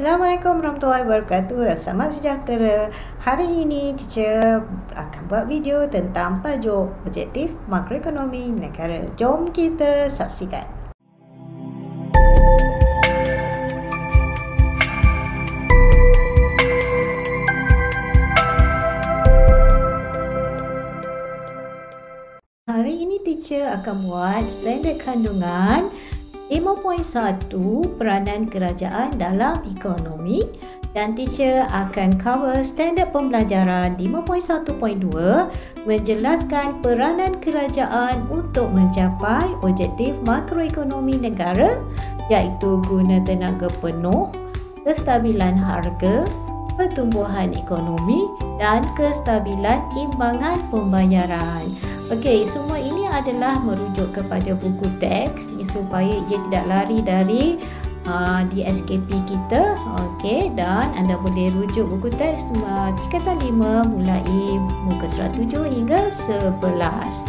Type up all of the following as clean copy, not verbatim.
Assalamualaikum warahmatullahi wabarakatuh. Selamat sejahtera. Hari ini teacher akan buat video tentang tajuk objektif makroekonomi negara. Jom kita saksikan. Hari ini teacher akan buat standard kandungan 5.1 peranan kerajaan dalam ekonomi, dan teacher akan cover standard pembelajaran 5.1.2 menjelaskan peranan kerajaan untuk mencapai objektif makroekonomi negara, iaitu guna tenaga penuh, kestabilan harga, pertumbuhan ekonomi dan kestabilan imbangan pembayaran. Okey, semua ini adalah merujuk kepada buku teks supaya ia tidak lari dari DSKP kita. Okey, dan anda boleh rujuk buku teks tingkatan 5 mulai muka surat 7 hingga 11.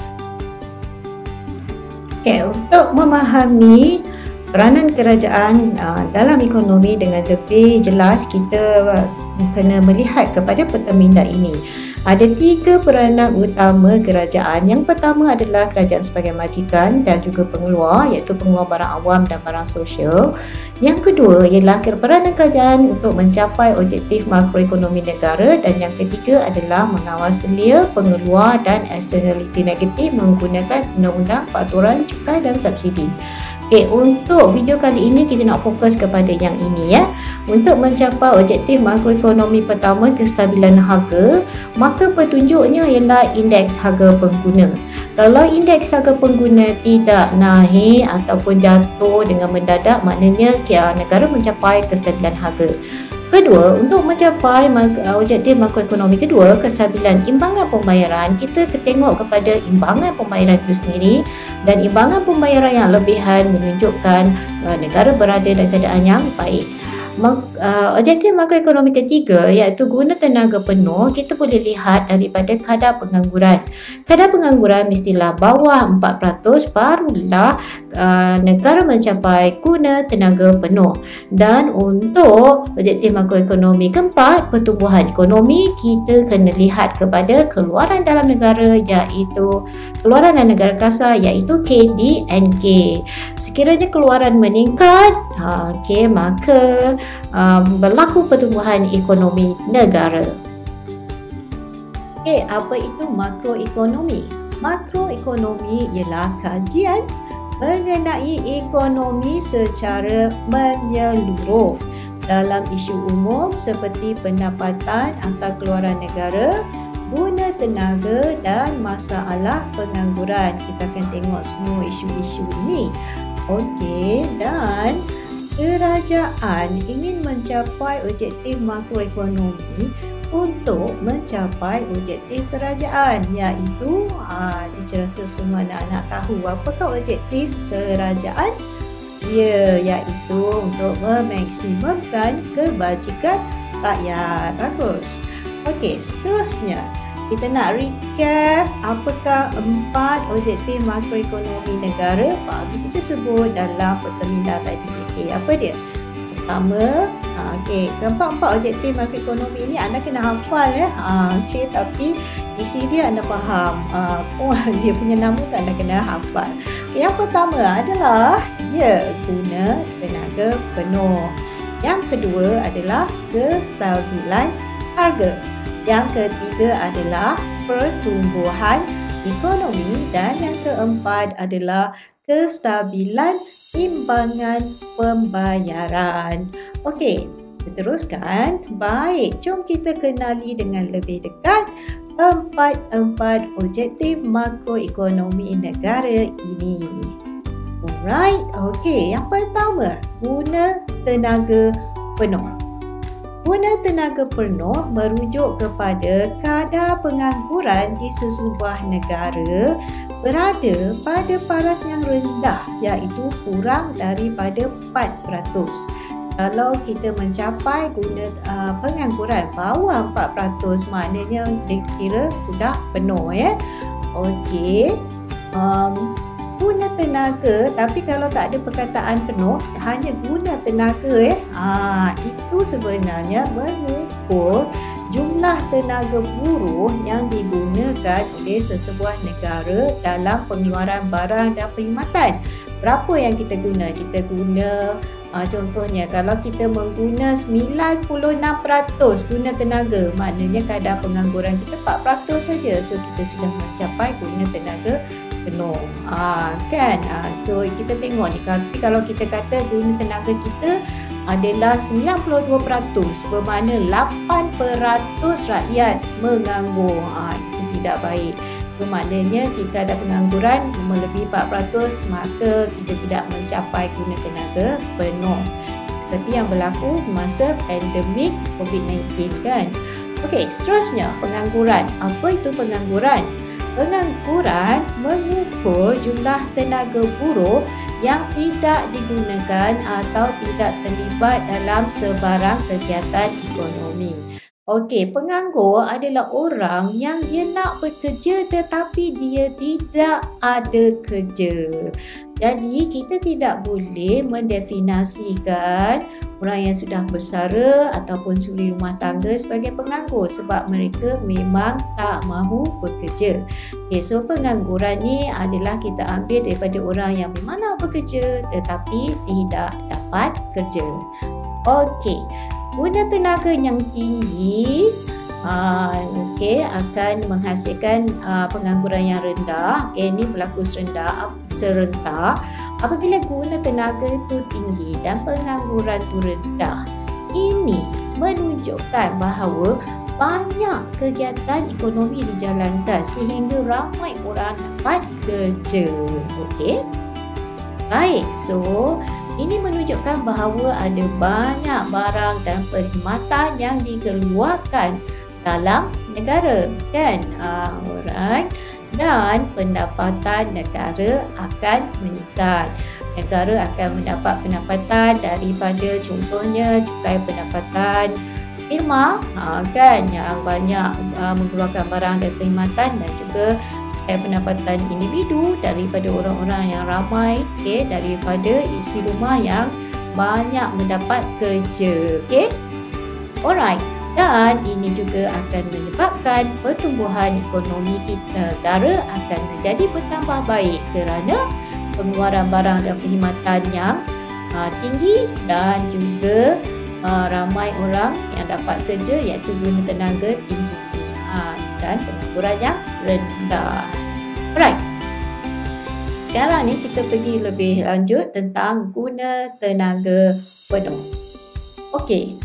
Okey, untuk memahami peranan kerajaan dalam ekonomi dengan lebih jelas, kita kena melihat kepada peta minda ini. Ada 3 peranan utama kerajaan. Yang pertama adalah kerajaan sebagai majikan dan juga pengeluar, iaitu pengeluar barang awam dan barang sosial. Yang kedua ialah peranan kerajaan untuk mencapai objektif makroekonomi negara, dan yang ketiga adalah mengawal selia, pengeluar dan eksternaliti negatif menggunakan undang-undang peraturan cukai dan subsidi. Okay, untuk video kali ini kita nak fokus kepada yang ini ya. Untuk mencapai objektif makroekonomi pertama, kestabilan harga, maka petunjuknya ialah indeks harga pengguna. Kalau indeks harga pengguna tidak naik ataupun jatuh dengan mendadak, maknanya negara mencapai kestabilan harga. Kedua, untuk mencapai objektif makroekonomi kedua, kestabilan imbangan pembayaran, kita tengok kepada imbangan pembayaran itu sendiri, dan imbangan pembayaran yang lebihan menunjukkan negara berada dalam keadaan yang baik. Objektif makroekonomi ketiga, iaitu guna tenaga penuh, kita boleh lihat daripada kadar pengangguran. Kadar pengangguran mestilah bawah 4%, barulah negara mencapai guna tenaga penuh. Dan untuk objektif makroekonomi keempat, pertumbuhan ekonomi, kita kena lihat kepada keluaran dalam negara, iaitu keluaran dalam negara kasar, iaitu KDNK. Sekiranya keluaran meningkat, maka berlaku pertumbuhan ekonomi negara. Apa itu makroekonomi? Makroekonomi ialah kajian mengenai ekonomi secara menyeluruh dalam isu umum seperti pendapatan atau keluaran negara, guna tenaga dan masalah pengangguran. Kita akan tengok semua isu-isu ini. Okey, dan kerajaan ingin mencapai objektif makroekonomi untuk mencapai objektif kerajaan, iaitu saya rasa semua anak-anak tahu apakah objektif kerajaan. Iaitu untuk memaksimumkan kebajikan rakyat. Bagus. Okey, seterusnya kita nak recap apakah 4 objektif makroekonomi negara kita sebut dalam peta minda tadi. Apa dia? Pertama, keempat-empat objektif makroekonomi ini anda kena hafal ya. Tapi di sini anda faham dia punya nama tu anda kena hafal. Yang pertama adalah guna tenaga penuh. Yang kedua adalah kestabilan harga. Yang ketiga adalah pertumbuhan ekonomi, dan yang keempat adalah kestabilan imbangan pembayaran. Okey, kita teruskan. Baik, jom kita kenali dengan lebih dekat empat objektif makroekonomi negara ini. Alright, okey, yang pertama, guna tenaga penuh. Guna tenaga penuh merujuk kepada kadar pengangguran di sesebuah negara berada pada paras yang rendah, iaitu kurang daripada 4%. Kalau kita mencapai guna pengangguran bawah 4%, maknanya dikira sudah penuh ya. Okey. Guna tenaga, tapi kalau tak ada perkataan penuh, hanya guna tenaga itu itu sebenarnya mengukur jumlah tenaga buruh yang digunakan oleh sesebuah negara dalam pengeluaran barang dan perkhidmatan. Berapa yang kita guna? Kita guna contohnya kalau kita mengguna 96% guna tenaga, maknanya kadar pengangguran kita 4% saja. So kita sudah mencapai guna tenaga penuh. So kita tengok ni, tapi kalau kita kata guna tenaga kita adalah 92%, bermakna 8% rakyat menganggur. Itu tidak baik. Maknanya jika ada pengangguran melebihi 4%, maka kita tidak mencapai guna tenaga penuh. Seperti yang berlaku masa pandemik COVID-19 kan. Okey, seterusnya pengangguran. Apa itu pengangguran? Pengangguran mengukur jumlah tenaga buruh yang tidak digunakan atau tidak terlibat dalam sebarang kegiatan ekonomi. Okey, penganggur adalah orang yang dia nak bekerja tetapi dia tidak ada kerja. Jadi kita tidak boleh mendefinisikan orang yang sudah bersara ataupun suri rumah tangga sebagai penganggur sebab mereka memang tak mahu bekerja. Okay, so pengangguran ni adalah kita ambil daripada orang yang memang nak bekerja tetapi tidak dapat kerja. Okey, guna tenaga yang tinggi akan menghasilkan pengangguran yang rendah. Ini berlaku serentak apabila guna tenaga itu tinggi dan pengangguran itu rendah. Ini menunjukkan bahawa banyak kegiatan ekonomi dijalankan sehingga ramai orang dapat kerja. Okey. Baik, so ini menunjukkan bahawa ada banyak barang dan perkhidmatan yang dikeluarkan dalam negara, kan? Alright. Dan pendapatan negara akan meningkat. Negara akan mendapat pendapatan daripada contohnya cukai pendapatan firma, kan, yang banyak mengeluarkan barang dan perkhidmatan, dan juga pendapatan individu daripada orang-orang yang ramai, daripada isi rumah yang banyak mendapat kerja. Alright. Dan ini juga akan menyebabkan pertumbuhan ekonomi negara akan menjadi bertambah baik kerana pengeluaran barang dan perkhidmatan yang tinggi dan juga ramai orang yang dapat kerja iaitu guna tenaga tinggi dan pengangguran yang rendah. Alright. Sekarang ni kita pergi lebih lanjut tentang guna tenaga penuh. Okey.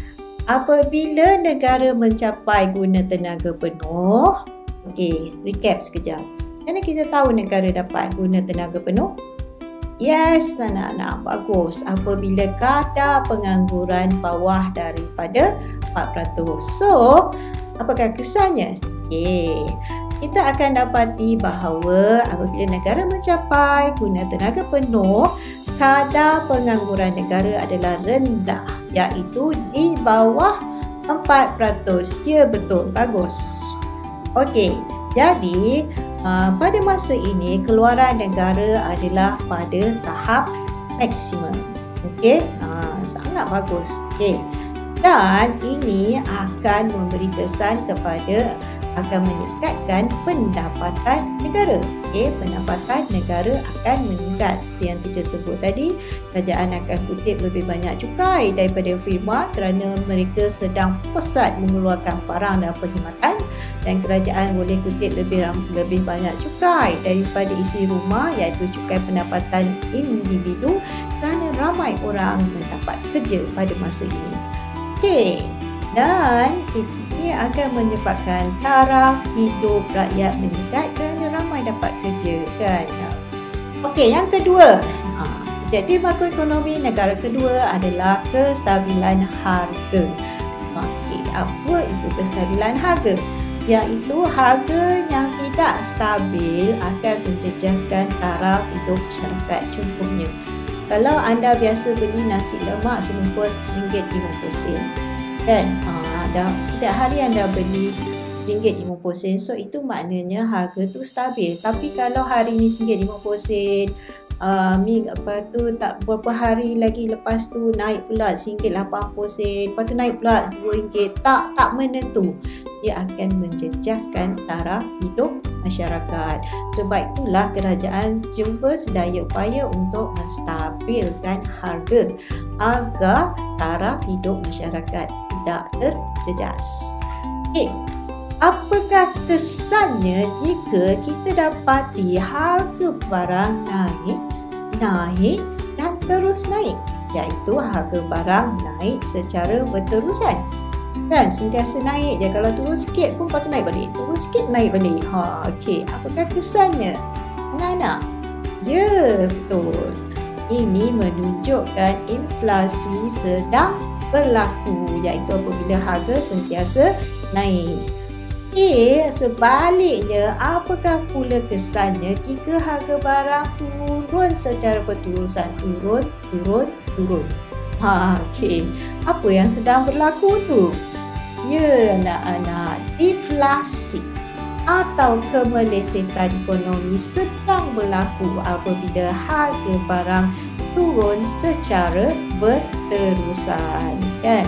Apabila negara mencapai guna tenaga penuh, recap sekejap. Mana kita tahu negara dapat guna tenaga penuh? Yes, anak-anak, bagus. Apabila kadar pengangguran bawah daripada 4%. So, apakah kesannya? Kita akan dapati bahawa apabila negara mencapai guna tenaga penuh, kadar pengangguran negara adalah rendah, iaitu di bawah 4%. Ya, betul. Bagus. Okey, jadi pada masa ini keluaran negara adalah pada tahap maksimum. Sangat bagus. Dan ini akan memberi kesan kepada akan meningkatkan pendapatan negara. Pendapatan negara akan meningkat seperti yang teacher sebut tadi. Kerajaan akan kutip lebih banyak cukai daripada firma kerana mereka sedang pusat mengeluarkan barang dan perkhidmatan, dan kerajaan boleh kutip lebih banyak cukai daripada isi rumah iaitu cukai pendapatan individu kerana ramai orang mendapat kerja pada masa ini. Dan ini akan menyebabkan taraf hidup rakyat meningkat kerana ramai dapat kerja, kan? Yang kedua, objektif makroekonomi negara kedua adalah kestabilan harga. Apa itu kestabilan harga? Iaitu harga yang tidak stabil akan menjejaskan taraf hidup masyarakat. Contohnya, kalau anda biasa beli nasi lemak selumpur RM1.50, dan setiap hari anda beli RM1.50, so itu maknanya harga tu stabil. Tapi kalau hari ni RM1.50, tak berapa hari lagi lepas tu naik pula RM1.80, lepas tu naik pula RM2. Tak menentu. Dia akan menjejaskan taraf hidup masyarakat. Sebab itulah kerajaan jumpa sedaya upaya untuk menstabilkan harga agar taraf hidup masyarakat tidak terjejas. Okey, apakah kesannya jika kita dapati harga barang naik dan terus naik, iaitu harga barang naik secara berterusan. Kan sentiasa naik je, kalau turun sikit pun lepas tu naik balik, turun sikit naik balik. Okey, apakah kesannya anak-anak? Ya, betul. Ini menunjukkan inflasi sedang berlaku, iaitu apabila harga sentiasa naik. Sebaliknya, apakah pula kesannya jika harga barang turun secara berterusan? Turun. Okey, apa yang sedang berlaku tu? Ya, anak-anak, inflasi atau kemelesetan ekonomi sedang berlaku apabila harga barang turun secara berterusan, kan?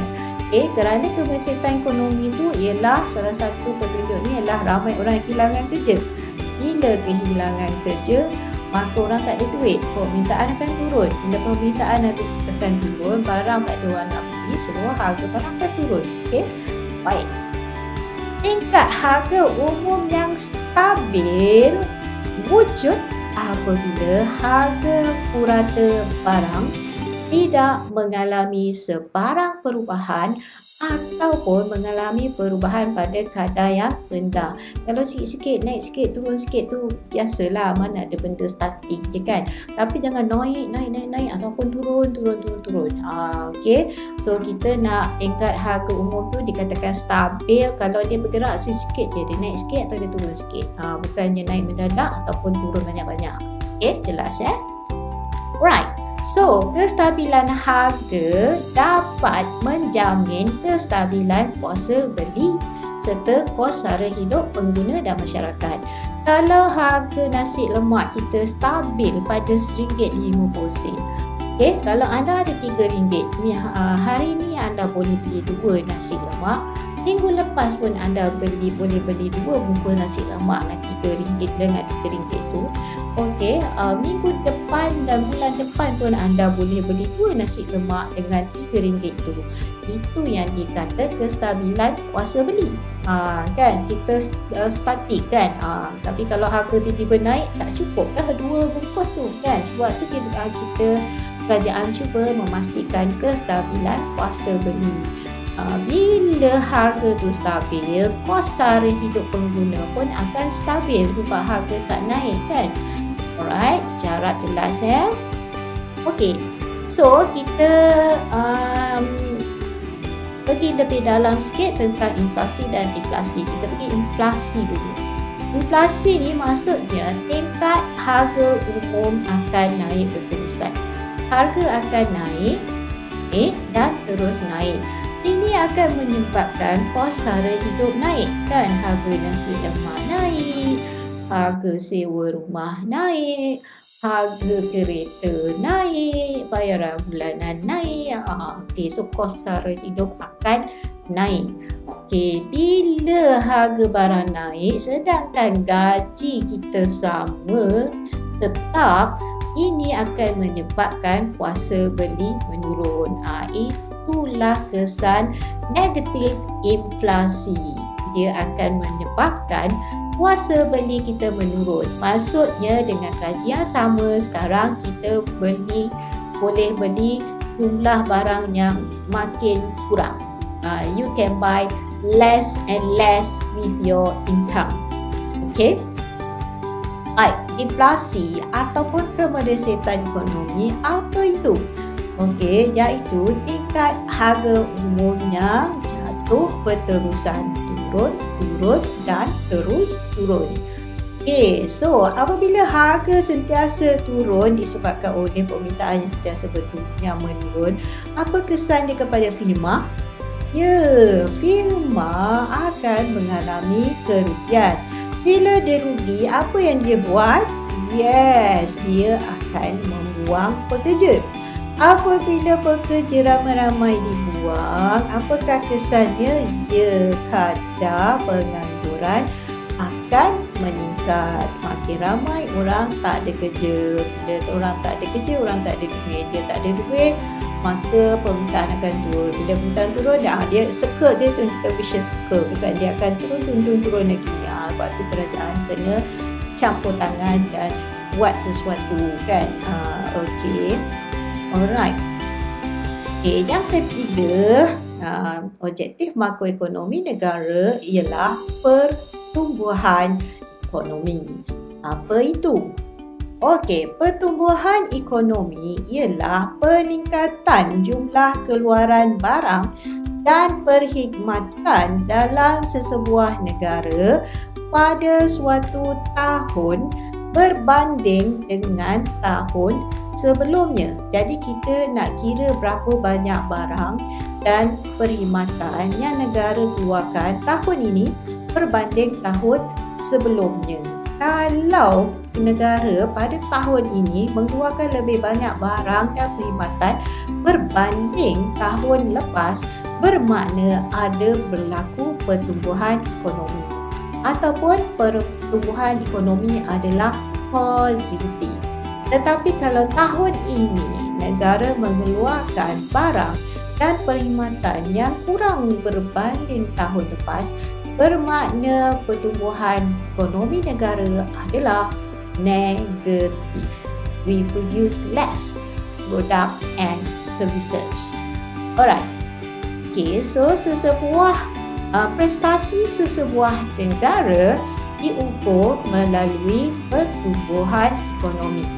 Kerana kemelesetan ekonomi itu ialah salah satu petunjuknya ialah ramai orang kehilangan kerja. Bila kehilangan kerja, maka orang tak ada duit, permintaan akan turun. Bila permintaan akan turun, barang tak ada orang nak beli, semua harga barang akan turun. Okey, baik. Tingkat harga umum yang stabil wujud apabila harga purata barang tidak mengalami sebarang perubahan ataupun mengalami perubahan pada kadar yang rendah. Kalau sikit-sikit, naik sikit, turun sikit tu biasalah, mana ada benda statik je kan. Tapi jangan naik ataupun turun. Okey. So kita nak tingkat harga umum tu dikatakan stabil kalau dia bergerak sikit je, dia naik sikit atau dia turun sikit. Bukannya naik mendadak ataupun turun banyak-banyak. Okey, jelas ya? Right. So, kestabilan harga dapat menjamin kestabilan kuasa beli serta kos sara hidup pengguna dan masyarakat. Kalau harga nasi lemak kita stabil pada RM1.50, okay, kalau anda ada RM3, hari ni anda boleh beli 2 nasi lemak. Minggu lepas pun anda boleh beli 2 bungkus nasi lemak dengan RM3 tu. Okey, minggu depan dan bulan depan pun anda boleh beli 2 nasi lemak dengan RM3 tu. Itu yang dikata kestabilan kuasa beli. Kan kita statik kan. Tapi kalau harga tiba-tiba naik, tak cukup dah 2 bungkus tu kan. Sebab tu kita kerajaan cuba memastikan kestabilan kuasa beli. Bila harga tu stabil, kos sara hidup pengguna pun akan stabil sebab harga tak naik kan. Alright, cara jelas ya. Okey, so kita pergi lebih dalam sikit tentang inflasi dan deflasi. Kita pergi inflasi dulu. Inflasi ni maksudnya tingkat harga umum akan naik berterusan. Harga akan naik dan terus naik. Ini akan menyebabkan kos sara hidup naik kan. Harga nasi lemak naik, harga sewa rumah naik, harga kereta naik, bayaran bulanan naik. Okay, so kos sara hidup akan naik. Okay, bila harga barang naik sedangkan gaji kita sama tetap, ini akan menyebabkan kuasa beli menurun. Itulah kesan negatif inflasi. Dia akan menyebabkan kuasa beli kita menurun. Maksudnya dengan gaji yang sama sekarang kita boleh beli jumlah barang yang makin kurang. You can buy less and less with your income. Okay? Baik, inflasi ataupun kemelesetan ekonomi apa itu? Okey, iaitu tingkat harga umumnya jatuh berterusan, turun dan terus turun. Okey, so apabila harga sentiasa turun disebabkan oleh permintaan yang sentiasa menurun, apa kesan dia kepada firma? Ya, firma akan mengalami kerugian. Bila dia rugi, apa yang dia buat? Yes, dia akan akan membuang pekerja. Apabila pekerja ramai-ramai dibuang, apakah kesannya? Ya, kadar pengangguran akan meningkat. Makin ramai orang tak ada kerja. Bila orang tak ada kerja, orang tak ada duit. Dia tak ada duit, maka permintaan akan turun. Bila permintaan turun, dia circle dia tu, kita vicious circle kan. Dia akan turun lagi. Lepas tu kerajaan kena campur tangan dan buat sesuatu kan. Okey. Alright. Okay, yang ketiga, objektif makroekonomi negara ialah pertumbuhan ekonomi. Apa itu? Okey, pertumbuhan ekonomi ialah peningkatan jumlah keluaran barang dan perkhidmatan dalam sesebuah negara pada suatu tahun berbanding dengan tahun sebelumnya. Jadi kita nak kira berapa banyak barang dan perkhidmatan yang negara keluarkan tahun ini berbanding tahun sebelumnya. Kalau negara pada tahun ini mengeluarkan lebih banyak barang dan perkhidmatan berbanding tahun lepas, bermakna ada berlaku pertumbuhan ekonomi ataupun pertumbuhan ekonomi adalah positif. Tetapi kalau tahun ini negara mengeluarkan barang dan perkhidmatan yang kurang berbanding tahun lepas, bermakna pertumbuhan ekonomi negara adalah negatif. We produce less product and services. Alright. Okay, so sesebuah prestasi sesebuah negara diukur melalui pertumbuhan ekonomi.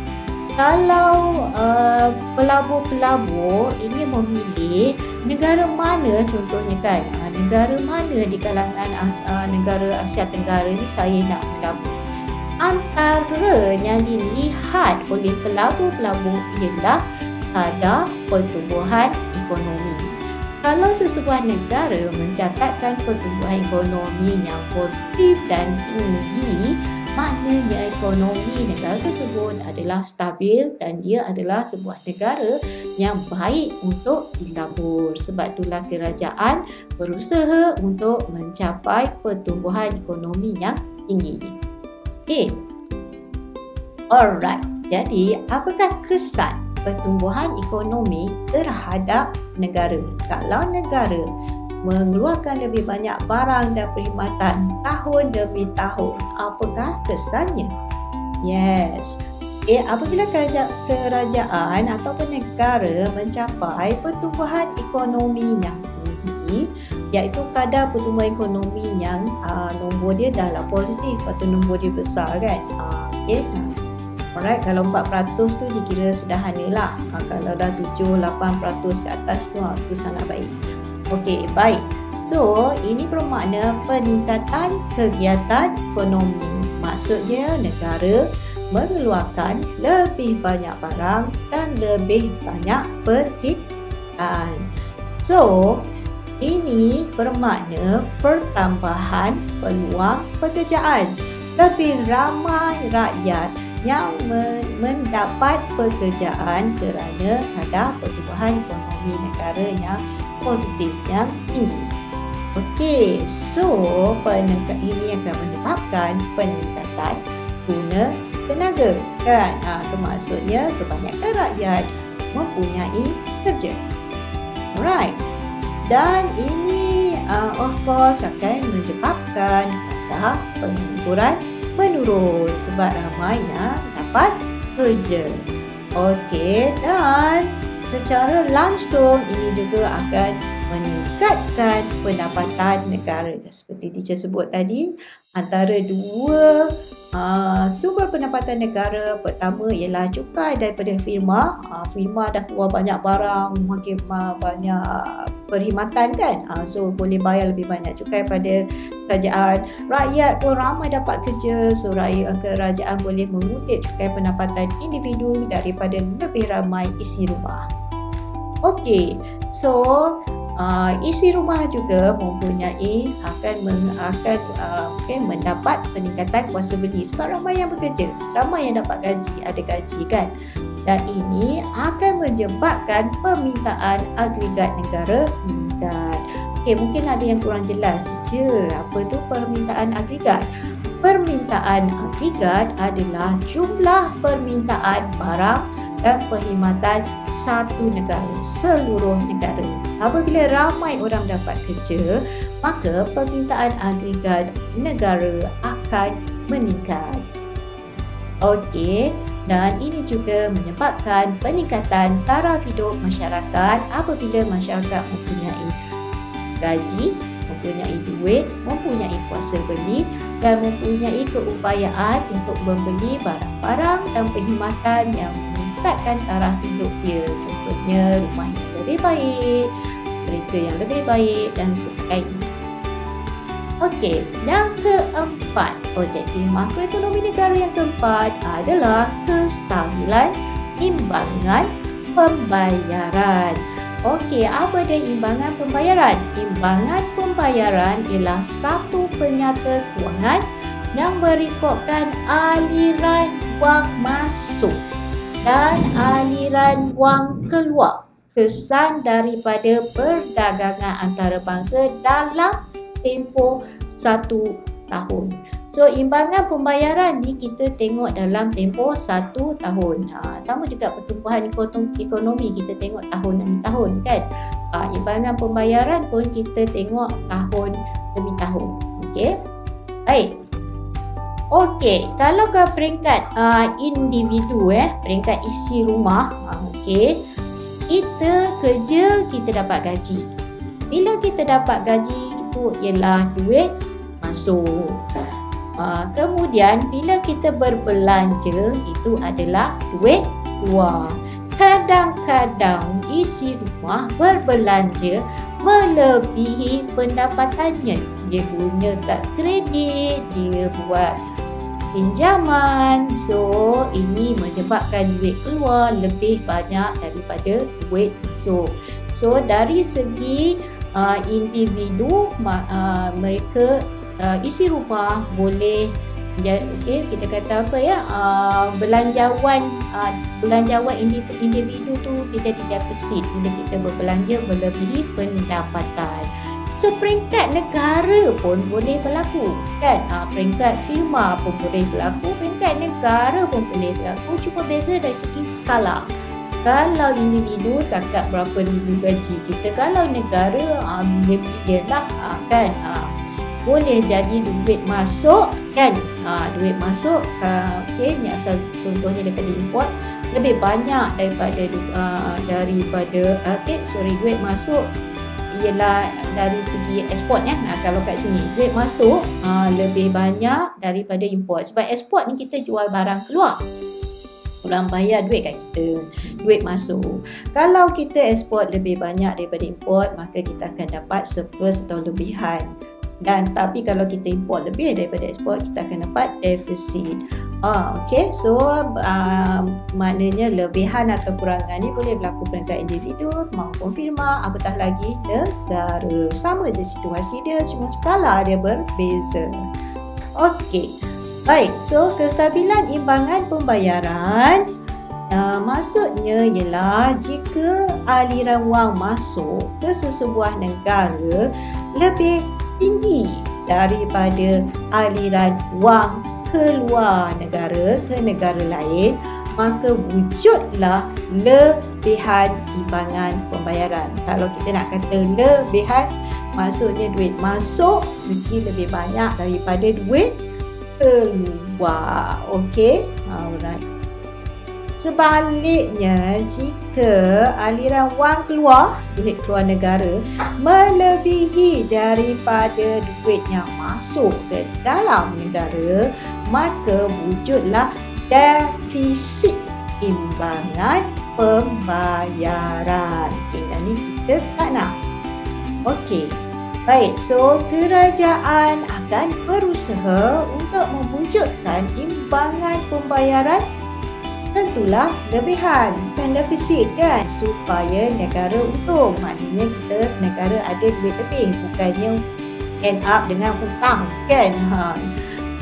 Kalau pelabur-pelabur ini memilih negara mana, contohnya kan, negara mana di kalangan negara Asia Tenggara ni saya nak melabur, antara yang dilihat oleh pelabur-pelabur ialah kadar pertumbuhan ekonomi. Kalau sesebuah negara mencatatkan pertumbuhan ekonomi yang positif dan tinggi, maknanya ekonomi negara tersebut adalah stabil dan dia adalah sebuah negara yang baik untuk dilabur. Sebab itulah kerajaan berusaha untuk mencapai pertumbuhan ekonomi yang tinggi. Okay. Alright. Jadi, apakah kesan pertumbuhan ekonomi terhadap negara? Kalau negara mengeluarkan lebih banyak barang dan perkhidmatan tahun demi tahun, apakah kesannya? Yes. Apabila kerajaan ataupun negara mencapai pertumbuhan ekonomi yang tinggi, iaitu kadar pertumbuhan ekonomi yang nombor dia dah positif atau nombor dia besar kan. Okay. Alright, kalau 4% tu dikira sederhana lah. Kalau dah 7-8% ke atas tu sangat baik. Okey, baik. So, ini bermakna peningkatan kegiatan ekonomi. Maksudnya negara mengeluarkan lebih banyak barang dan lebih banyak perkhidmatan. So, ini bermakna pertambahan peluang pekerjaan. Lebih ramai rakyat yang mendapat pekerjaan kerana kadar pertumbuhan ekonomi negara yang positif yang tinggi. Okey, so ini akan menyebabkan peningkatan guna tenaga kan. Itu maksudnya kebanyakan rakyat mempunyai kerja. Alright. Dan ini of course akan menyebabkan kadar pengangguran menurun sebab ramai yang dapat kerja. Okey, dan secara langsung ini juga akan meningkatkan pendapatan negara. Seperti teacher sebut tadi, antara dua sumber pendapatan negara, pertama ialah cukai daripada firma. Firma dah keluar banyak barang, makin banyak perkhidmatan kan, so boleh bayar lebih banyak cukai pada kerajaan. Rakyat pun ramai dapat kerja, so kerajaan boleh mengutip cukai pendapatan individu daripada lebih ramai isi rumah. Okey, so isi rumah juga akan mendapat peningkatan kuasa beli sebab ramai yang bekerja, ramai yang dapat gaji, ada gaji kan, dan ini akan menyebabkan permintaan agregat negara meningkat. Mungkin ada yang kurang jelas apa tu permintaan agregat. Permintaan agregat adalah jumlah permintaan barang dan perkhidmatan satu negara, seluruh negara. Apabila ramai orang dapat kerja, maka permintaan agregat negara akan meningkat. Dan ini juga menyebabkan peningkatan taraf hidup masyarakat apabila masyarakat mempunyai gaji, mempunyai duit, mempunyai kuasa beli dan mempunyai keupayaan untuk membeli barang-barang dan perkhidmatan yang meningkatkan taraf hidup dia. Contohnya rumah yang lebih baik, kereta yang lebih baik dan sebagainya. Yang keempat, objektif makroekonomi negara yang keempat adalah kestabilan imbangan pembayaran. Apa dia imbangan pembayaran? Imbangan pembayaran ialah satu penyata kewangan yang merekodkan aliran wang masuk dan aliran wang keluar kesan daripada perdagangan antarabangsa dalam tempoh 1 tahun. Imbangan pembayaran ni kita tengok dalam tempoh 1 tahun. Sama juga pertumbuhan ekonomi kita tengok tahun demi tahun kan. Imbangan pembayaran pun kita tengok tahun demi tahun. Baik. Kalau ke peringkat individu peringkat isi rumah, kita kerja, kita dapat gaji. Bila kita dapat gaji itu ialah duit masuk. Kemudian bila kita berbelanja itu adalah duit keluar. Kadang-kadang isi rumah berbelanja melebihi pendapatannya. Dia guna kad kredit, dia buat pinjaman. Ini menyebabkan duit keluar lebih banyak daripada duit masuk. Dari segi individu, mereka isi rumah boleh kita kata belanjawan individu tu tidak defisit bila kita berbelanja melebihi pendapatan. Peringkat negara pun boleh berlaku kan, peringkat firma pun boleh berlaku, peringkat negara pun boleh berlaku, cuma beza dari segi skala. Kalau individu kakak berapa ribu gaji kita, kalau negara bilion lah kan. Boleh jadi duit masuk kan, duit masuk ni asal contohnya daripada import lebih banyak daripada duit masuk ialah dari segi eksport kalau kat sini duit masuk lebih banyak daripada import sebab eksport ni kita jual barang keluar, orang bayar duit kat kita, duit masuk. Kalau kita ekspor lebih banyak daripada import, maka kita akan dapat surplus atau lebihan. Tapi kalau kita import lebih daripada ekspor, kita akan dapat defisit. Maknanya lebihan atau kurangan ni boleh berlaku peringkat individu maupun firma, apatah lagi negara. Sama je situasi dia, cuma skala dia berbeza. Baik, kestabilan imbangan pembayaran maksudnya ialah jika aliran wang masuk ke sesebuah negara lebih tinggi daripada aliran wang keluar negara ke negara lain, maka wujudlah lebihan imbangan pembayaran. Kalau kita nak kata lebihan, maksudnya duit masuk mesti lebih banyak daripada duit keluar. Alright. Sebaliknya, jika aliran wang keluar, duit keluar negara melebihi daripada duit yang masuk ke dalam negara, maka wujudlah defisit imbangan pembayaran. Dan ini kita tak nak. Baik, kerajaan akan berusaha untuk mewujudkan imbangan pembayaran tentulah lebihan, bukan defisit kan, supaya negara untung. Maknanya negara ada duit lebih, bukannya end up dengan hutang kan.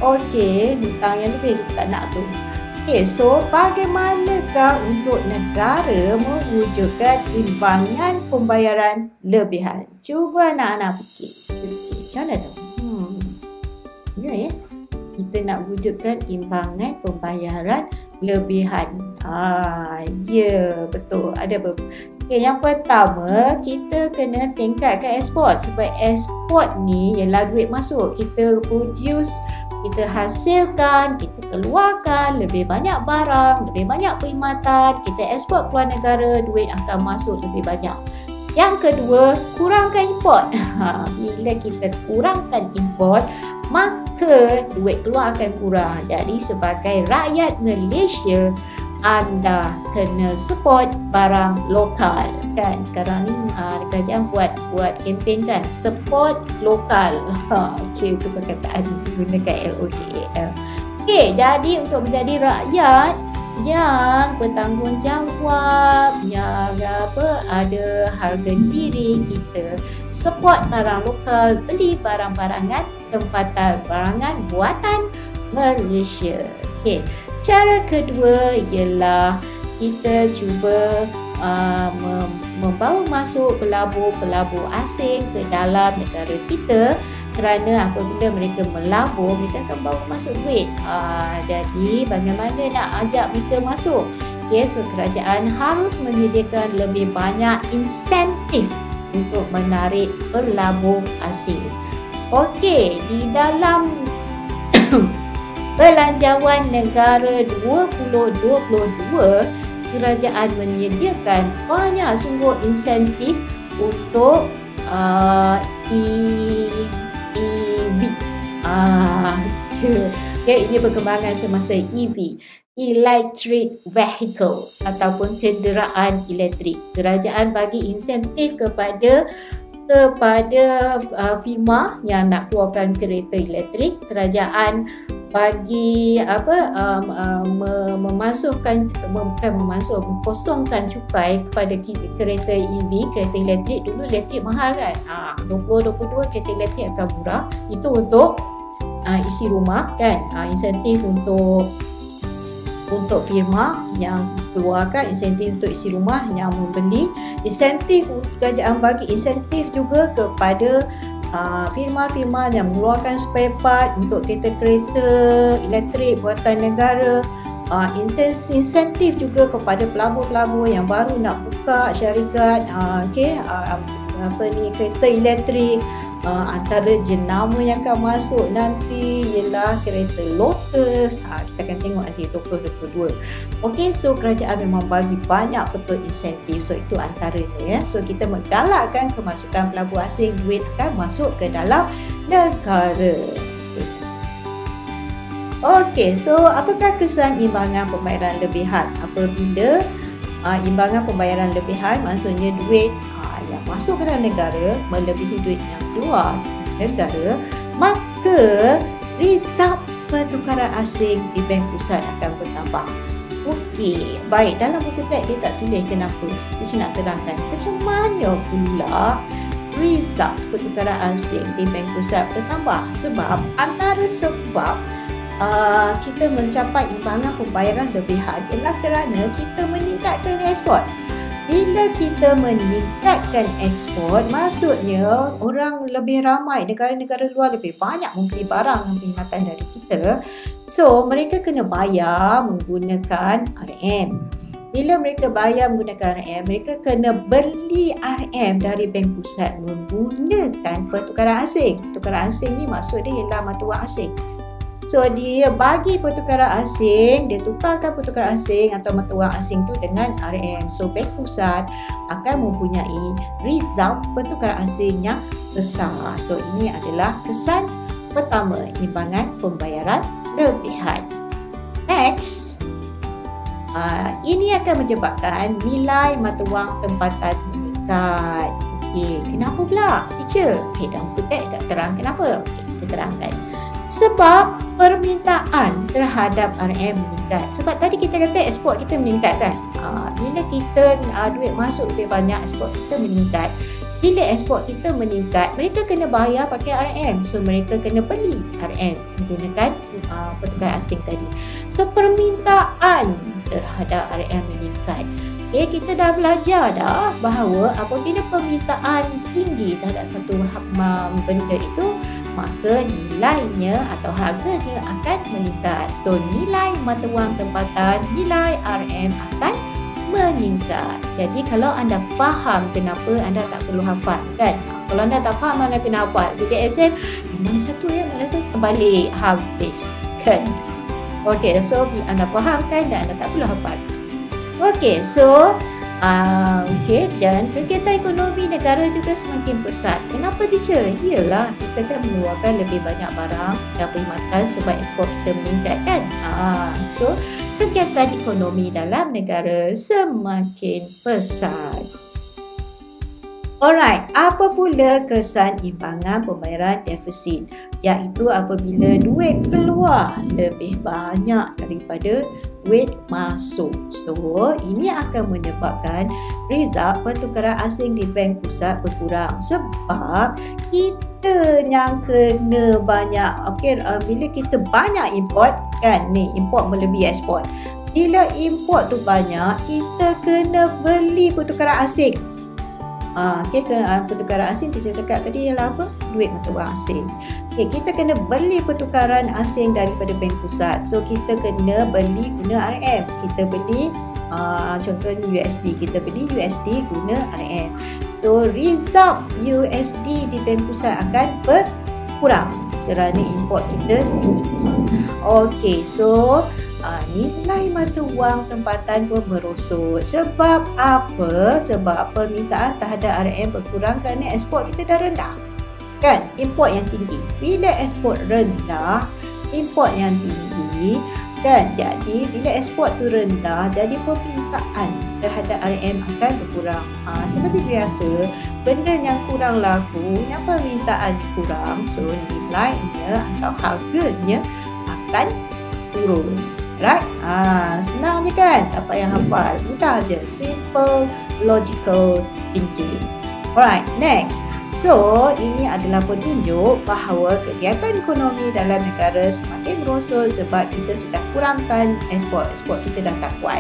Okey, hutang yang lebih kita tak nak tu. Okey, so bagaimanakah untuk negara mewujudkan imbangan pembayaran lebihan? Cuba anak-anak fikir. Macam mana tu? Ya. Kita nak wujudkan imbangan pembayaran lebihan. Ya, betul. Ada okay, yang pertama, kita kena tingkatkan ekspor. Sebab ekspor ni ialah duit masuk. Kita produce, kita hasilkan, kita keluarkan lebih banyak barang, lebih banyak perkhidmatan, kita ekspor keluar negara, duit akan masuk lebih banyak. Yang kedua, kurangkan import. Bila kita kurangkan import, maka duit keluar akan kurang. Jadi sebagai rakyat Malaysia, anda kena support barang lokal kan. Sekarang ni kerajaan buat kempen kan, support lokal. Okey, itu perkataan digunakan LOKAL. Okey, jadi untuk menjadi rakyat yang bertanggungjawab, yang ada harga diri, kita support barang lokal, beli barang-barangan tempatan, barangan buatan Malaysia. Okey, cara kedua ialah kita cuba membawa masuk pelabur-pelabur asing ke dalam negara kita, kerana apabila mereka melabur, mereka akan bawa masuk duit. Jadi bagaimana nak ajak mereka masuk? Okay, so kerajaan harus menyediakan lebih banyak insentif untuk menarik pelabur asing. Okey, di dalam Belanjawan Negara 2022, kerajaan menyediakan banyak sungguh insentif untuk EV. Ini perkembangan semasa EV, electric vehicle ataupun kenderaan elektrik. Kerajaan bagi insentif kepada firma yang nak keluarkan kereta elektrik. Kerajaan bagi mengkosongkan cukai kepada kereta EV, kereta elektrik. Dulu elektrik mahal kan, 2022 kereta elektrik akan murah. Itu untuk isi rumah kan, insentif untuk firma yang keluarkan, insentif untuk isi rumah yang membeli, insentif kerajaan bagi insentif juga kepada firma-firma yang mengeluarkan spare part untuk kereta-kereta elektrik buatan negara. Insentif juga kepada pelabur-pelabur yang baru nak buka syarikat, kereta elektrik. Antara jenama yang akan masuk nanti ialah kereta Lotus. Kita akan tengok nanti 2022. Okey, so kerajaan memang bagi banyak betul insentif. So itu antaranya ya. So kita menggalakkan kemasukan pelabur asing, duit akan masuk ke dalam negara. Okey, so apakah kesan imbangan pembayaran lebihan? Apabila imbangan pembayaran lebihan, maksudnya duit yang masuk ke dalam negara melebihi duit yang keluar negara, maka result pertukaran asing di Bank Pusat akan bertambah. Okey, baik, dalam buku teks dia tak tulis kenapa. Saya nak terangkan macam mana pula result pertukaran asing di Bank Pusat bertambah. Antara sebab kita mencapai imbangan pembayaran lebihan ialah kerana kita meningkatkan ekspor. Bila kita meningkatkan ekspor, maksudnya orang lebih ramai, negara-negara luar lebih banyak membeli barang dan perkhidmatan dari kita. So, mereka kena bayar menggunakan RM. Bila mereka bayar menggunakan RM, mereka kena beli RM dari Bank Pusat menggunakan pertukaran asing. Pertukaran asing ni maksud dia ialah mata wang asing. So dia bagi pertukaran asing, dia tukarkan pertukaran asing atau mata wang asing tu dengan RM. So Bank Pusat akan mempunyai result pertukaran asing yang besar. So ini adalah kesan pertama, imbangan pembayaran lebihan. Next, ini akan menyebabkan nilai mata wang tempatan meningkat. Okey, kenapa pula, teacher? Dalam buku teks tak terang kenapa. Okey, kita terangkan. Sebab permintaan terhadap RM meningkat. Sebab tadi kita kata ekspor kita meningkat kan. Bila kita duit masuk lebih banyak, ekspor kita meningkat. Bila ekspor kita meningkat, mereka kena bayar pakai RM. So mereka kena beli RM menggunakan pertukaran asing tadi. So permintaan terhadap RM meningkat. Kita dah belajar dah bahawa apabila permintaan tinggi terhadap satu benda itu, maka nilainya atau harganya akan meningkat. So nilai mata wang tempatan, nilai RM akan meningkat. Jadi kalau anda faham kenapa, anda tak perlu hafal kan. Kalau anda tak faham, anda kena hafal. Bila exam, mana satu terbalik habis kan. Okey, so anda faham kan dan anda tak perlu hafal. Okey, so dan kegiatan ekonomi negara juga semakin pesat. Kenapa teacher? Iyalah, kita kan mengeluarkan lebih banyak barang dan perkhidmatan sebab ekspor kita meningkat kan. So kegiatan ekonomi dalam negara semakin pesat. Alright, apa pula kesan imbangan pembayaran defisit? Iaitu apabila duit keluar lebih banyak daripada duit masuk. So, ini akan menyebabkan result pertukaran asing di bank pusat berkurang sebab kita yang kena banyak. Bila kita banyak import kan, import melebihi ekspor. Bila import tu banyak, kita kena beli pertukaran asing. Pertukaran asing saya cakap tadi ialah apa? Duit mata wang asing. Kita kena beli pertukaran asing daripada bank pusat. So kita kena beli guna RM. Kita beli contohnya USD, kita beli USD guna RM. So result USD di bank pusat akan berkurang kerana import kita tinggi. Okey, so nilai mata wang tempatan pun merosot. Sebab apa? Sebab permintaan terhadap RM berkurang kerana ekspor kita dah rendah kan, import yang tinggi. Bila ekspor rendah, import yang tinggi kan, jadi bila ekspor tu rendah, jadi permintaan terhadap RM akan berkurang. Seperti biasa, benda yang kurang laku, yang permintaan kurang, so nilainya atau harganya akan turun. Right? Senang je kan? Tak payah hafal. Mudah je. Simple logical thinking. Alright, next. So, ini adalah petunjuk bahawa kegiatan ekonomi dalam negara semakin merosot sebab kita sudah kurangkan ekspor. Ekspor kita dah tak kuat.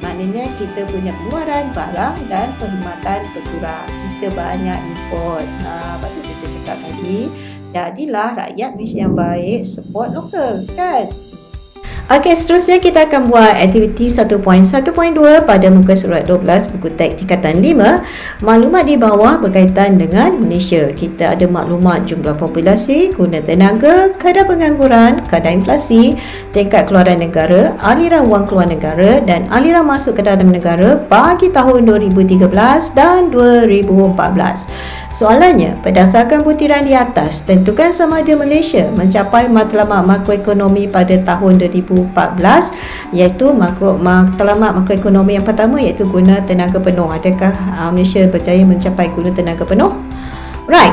Maknanya kita punya pengeluaran barang dan perkhidmatan berkurang. Kita banyak import. Lepas tu saya cakap tadi, jadilah rakyat Malaysia yang baik, support lokal kan? Okey, seterusnya kita akan buat aktiviti 1.1.2 pada muka surat 12 buku teks tingkatan 5. Maklumat di bawah berkaitan dengan Malaysia. Kita ada maklumat jumlah populasi, guna tenaga, kadar pengangguran, kadar inflasi, tingkat keluaran negara, aliran wang keluar negara dan aliran masuk ke dalam negara bagi tahun 2013 dan 2014. Soalannya, berdasarkan butiran di atas, tentukan sama ada Malaysia mencapai matlamat makroekonomi pada tahun 2014, iaitu matlamat makroekonomi yang pertama iaitu guna tenaga penuh. Adakah Malaysia berjaya mencapai guna tenaga penuh? Right,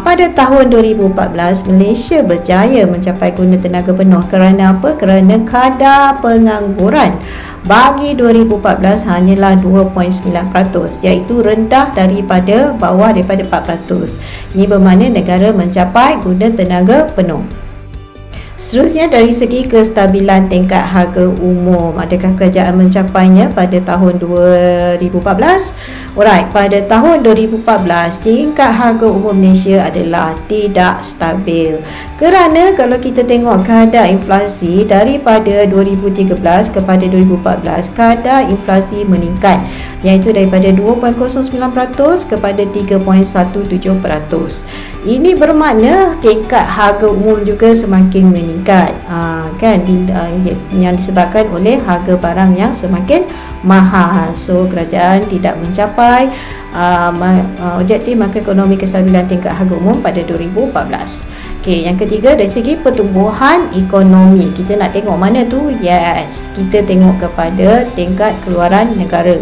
pada tahun 2014 Malaysia berjaya mencapai guna tenaga penuh. Kerana apa? Kerana kadar pengangguran bagi 2014 hanyalah 2.9%, iaitu rendah daripada bawah daripada 4%. Ini bermakna negara mencapai guna tenaga penuh. Seterusnya, dari segi kestabilan tingkat harga umum, adakah kerajaan mencapainya pada tahun 2014? Alright, pada tahun 2014 tingkat harga umum Malaysia adalah tidak stabil. Kerana kalau kita tengok kadar inflasi daripada 2013 kepada 2014, kadar inflasi meningkat, iaitu daripada 2.09% kepada 3.17%. Ini bermakna tingkat harga umum juga semakin meningkat, kan, yang disebabkan oleh harga barang yang semakin mahal. So kerajaan tidak mencapai objektif makroekonomi kestabilan tingkat harga umum pada 2014. Okey, yang ketiga, dari segi pertumbuhan ekonomi, kita nak tengok mana tu? Yes, kita tengok kepada tingkat keluaran negara.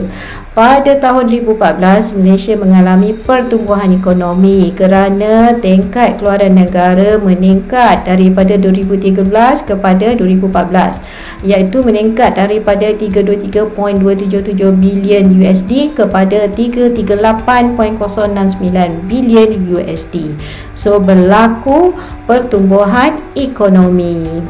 pada tahun 2014 Malaysia mengalami pertumbuhan ekonomi kerana tingkat keluaran negara meningkat daripada 2013 kepada 2014, iaitu meningkat daripada 323.277 bilion USD kepada 338.069 bilion USD. So berlaku pertumbuhan ekonomi.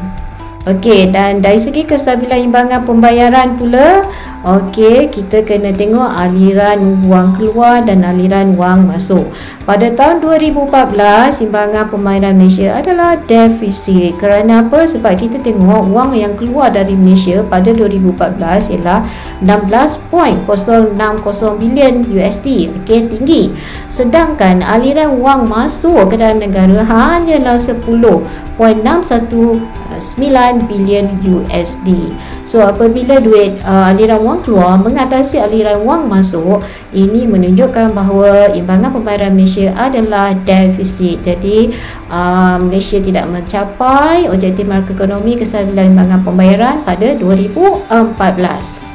Okey, dan dari segi kestabilan imbangan pembayaran pula, okey, kita kena tengok aliran wang keluar dan aliran wang masuk. Pada tahun 2014, imbangan pembayaran Malaysia adalah defisit. Kerana apa? Sebab kita tengok wang yang keluar dari Malaysia pada 2014 ialah 16.060 bilion USD. Okey, tinggi. Sedangkan aliran wang masuk ke dalam negara hanyalah 10.619 bilion USD. So apabila aliran wang keluar mengatasi aliran wang masuk, ini menunjukkan bahawa imbangan pembayaran Malaysia adalah defisit. Jadi Malaysia tidak mencapai objektif makroekonomi kestabilan imbangan pembayaran pada 2014.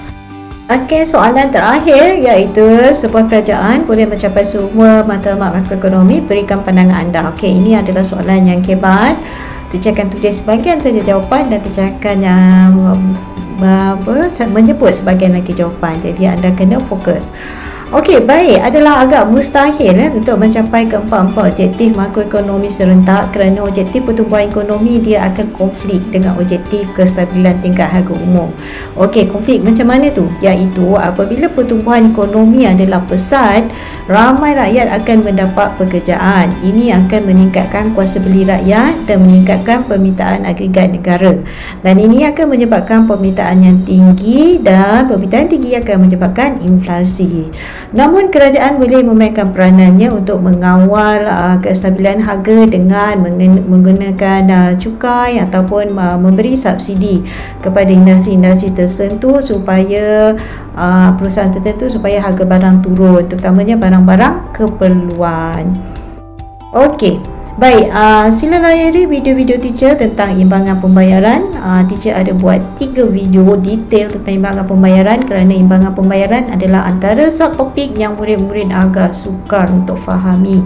Okey, soalan terakhir iaitu sebuah kerajaan boleh mencapai semua matlamat makroekonomi, berikan pandangan anda. Okey, ini adalah soalan yang hebat. Teacher akan tulis sebahagian saja jawapan dan teacher akan menyebut sebahagian lagi jawapan. Jadi anda kena fokus. Okey, baik, adalah agak mustahil untuk mencapai keempat-empat objektif makroekonomi serentak kerana objektif pertumbuhan ekonomi dia akan konflik dengan objektif kestabilan tingkat harga umum. Okey, konflik macam mana tu? Iaitu apabila pertumbuhan ekonomi adalah pesat, ramai rakyat akan mendapat pekerjaan. Ini akan meningkatkan kuasa beli rakyat dan meningkatkan permintaan agregat negara. Dan ini akan menyebabkan permintaan yang tinggi, dan permintaan tinggi akan menyebabkan inflasi. Namun kerajaan boleh memainkan peranannya untuk mengawal kestabilan harga dengan menggunakan cukai ataupun memberi subsidi kepada industri-industri tertentu supaya perusahaan tertentu supaya harga barang turun, terutamanya barang-barang keperluan. Okey. Baik, sila layari video-video teacher tentang imbangan pembayaran. Teacher ada buat 3 video detail tentang imbangan pembayaran kerana imbangan pembayaran adalah antara subtopik yang murid-murid agak sukar untuk fahami.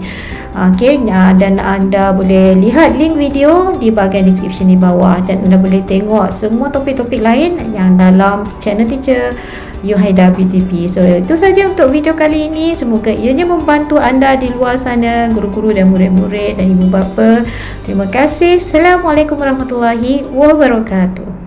Okey, dan anda boleh lihat link video di bahagian description di bawah, dan anda boleh tengok semua topik-topik lain yang dalam channel teacher Yuhaida PTP. So itu saja untuk video kali ini. Semoga ianya membantu anda di luar sana, guru-guru dan murid-murid dan ibu bapa. Terima kasih. Assalamualaikum warahmatullahi wabarakatuh.